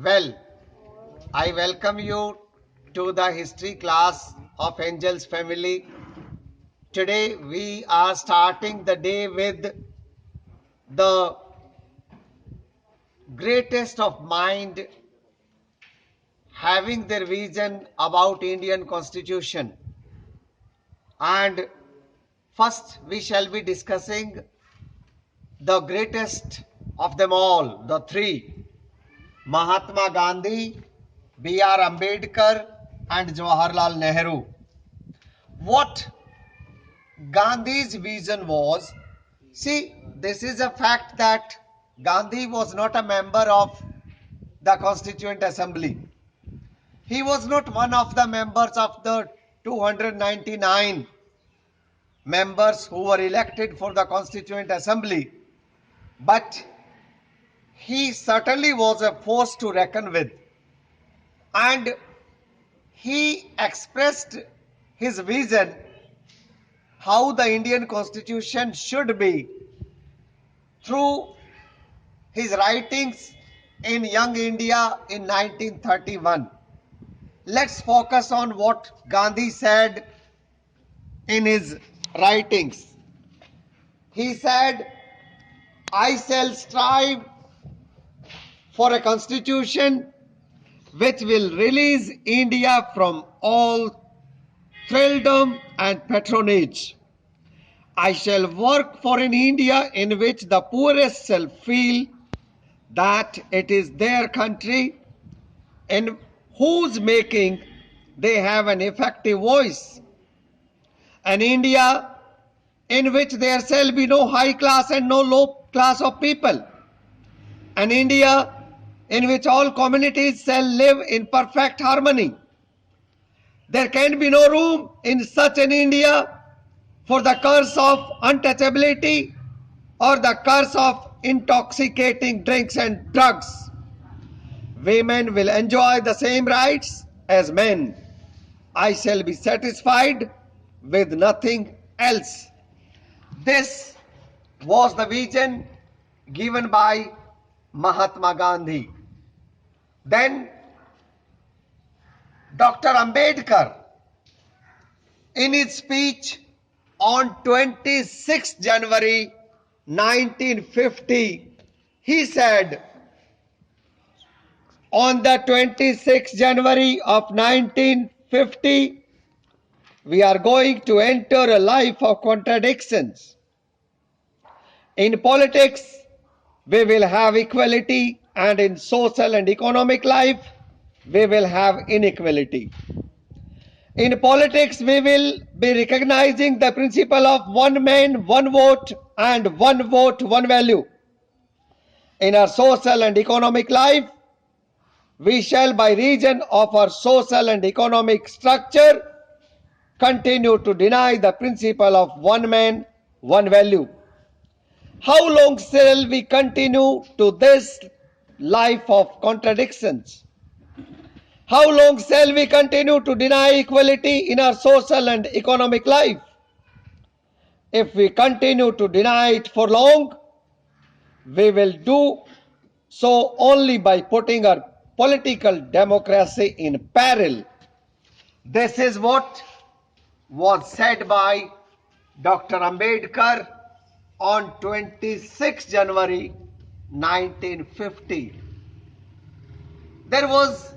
Well, I welcome you to the history class of Angels family. Today we are starting the day with the greatest of mind having their vision about Indian Constitution. And first we shall be discussing the greatest of them all, the three, Mahatma Gandhi, B.R. Ambedkar and Jawaharlal Nehru. What Gandhi's vision was, see, this is a fact that Gandhi was not a member of the Constituent Assembly. He was not one of the members of the 299 members who were elected for the Constituent Assembly, but he certainly was a force to reckon with. And he expressed his vision how the Indian Constitution should be through his writings in Young India in 1931. Let's focus on what Gandhi said in his writings. He said, I shall strive for a constitution which will release India from all thraldom and patronage. I shall work for an India in which the poorest shall feel that it is their country, in whose making they have an effective voice. An India in which there shall be no high class and no low class of people. An India in which all communities shall live in perfect harmony. There can be no room in such an India for the curse of untouchability or the curse of intoxicating drinks and drugs. Women will enjoy the same rights as men. I shall be satisfied with nothing else. This was the vision given by Mahatma Gandhi. Then Dr. Ambedkar, in his speech on 26 January 1950, he said, on the 26th January of 1950, we are going to enter a life of contradictions. In politics, we will have equality, and in social and economic life, we will have inequality. In politics, we will be recognizing the principle of one man, one vote, and one vote, one value. In our social and economic life, we shall, by reason of our social and economic structure, continue to deny the principle of one man, one value. How long shall we continue to this life of contradictions? How long shall we continue to deny equality in our social and economic life? If we continue to deny it for long, we will do so only by putting our political democracy in peril. This is what was said by Dr. Ambedkar on 26 January 1950. There was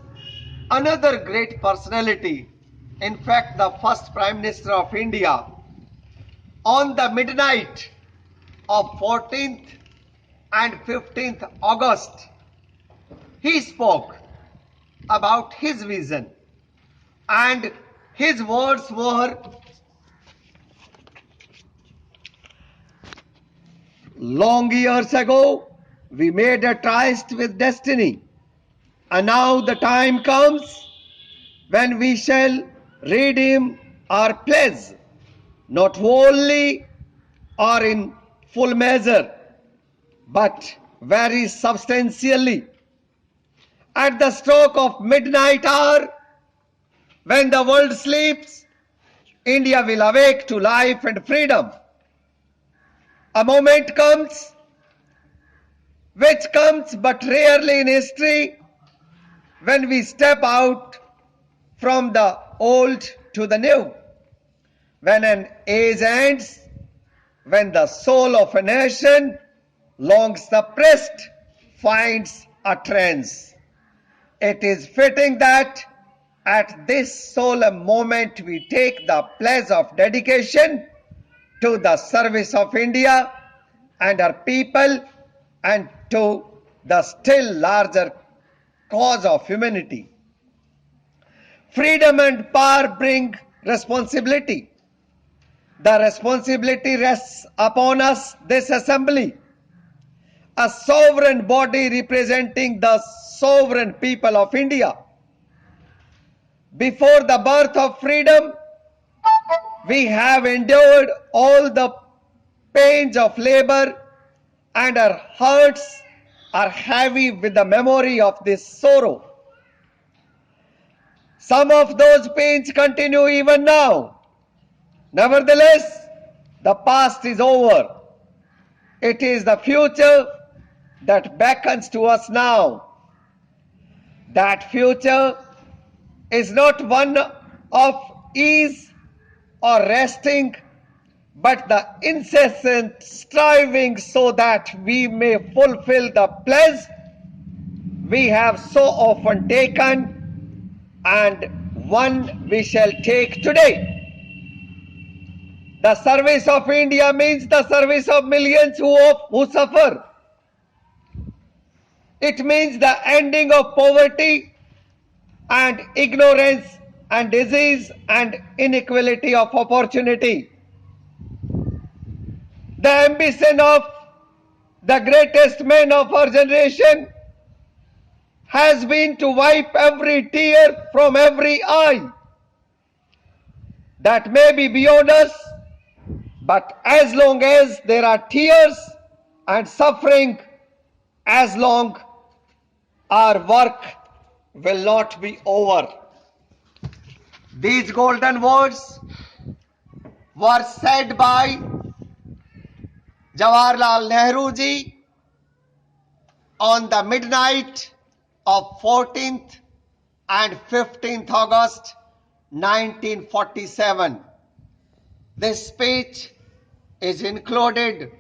another great personality, in fact the first Prime Minister of India, on the midnight of 14th and 15th August. He spoke about his vision, and his words were, long years ago, we made a tryst with destiny, and now the time comes when we shall redeem our pledge, not wholly or in full measure, but very substantially. At the stroke of midnight hour, when the world sleeps, India will awake to life and freedom. A moment comes, which comes but rarely in history, when we step out from the old to the new, when an age ends, when the soul of a nation, long suppressed, finds utterance. It is fitting that at this solemn moment we take the pledge of dedication to the service of India and her people and to the still larger cause of humanity. Freedom and power bring responsibility. The responsibility rests upon us, this assembly, a sovereign body representing the sovereign people of India. Before the birth of freedom, we have endured all the pains of labor, and our hearts are heavy with the memory of this sorrow. Some of those pains continue even now. Nevertheless, the past is over. It is the future that beckons to us now. That future is not one of ease or resting, but the incessant striving so that we may fulfill the pledge we have so often taken and one we shall take today. The service of India means the service of millions who suffer. It means the ending of poverty and ignorance and disease and inequality of opportunity. The ambition of the greatest men of our generation has been to wipe every tear from every eye. That may be beyond us, but as long as there are tears and suffering, as long our work will not be over. These golden words were said by Jawaharlal Nehru ji on the midnight of 14th and 15th August 1947. This speech is included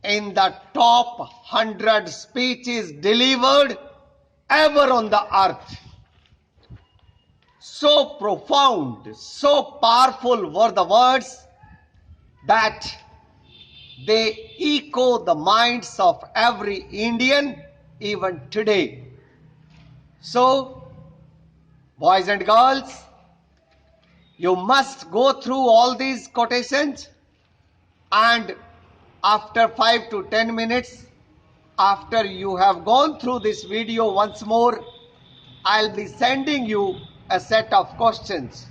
in the top 100 speeches delivered ever on the earth. So profound, so powerful were the words that they echo the minds of every Indian even today. So, boys and girls, you must go through all these quotations, and after 5 to 10 minutes, after you have gone through this video once more, I'll be sending you a set of questions.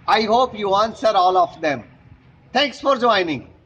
I hope you answer all of them. Thanks for joining.